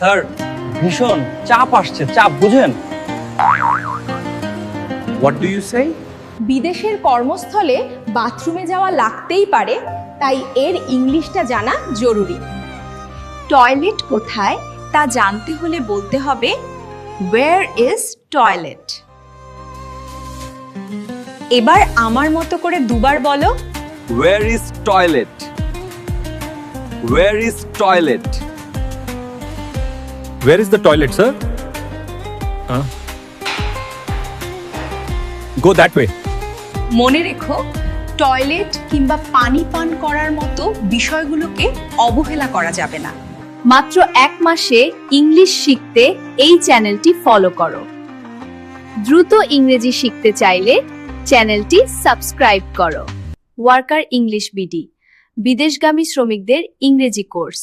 Sir ভীষণ চাপ আসছে, চাপ বুঝেন। What do you say? বিদেশের কর্মস্থলে বাথরুমে যাওয়া লাগতেই পারে, তাই এর ইংলিশটা জানা জরুরি। টয়লেট কোথায় তা জানতে হলে বলতে হবে where is toilet। এবার আমার মতো করে দুবার বলো। Where is toilet? Where is toilet? Where is the toilet, sir? Go that way. মনে রেখো, টয়লেট কিংবা পানি পান করার মতো বিষয়গুলোকে অবহেলা করা যাবে না। মাত্র 1 মাসে ইংলিশ শিখতে এই চ্যানেলটি ফলো করো। দ্রুত ইংরেজি শিখতে চাইলে চ্যানেলটি সাবস্ক্রাইব করো। ওয়ার্কার ইংলিশ বিডি, বিদেশগামী শ্রমিকদের ইংরেজি কোর্স।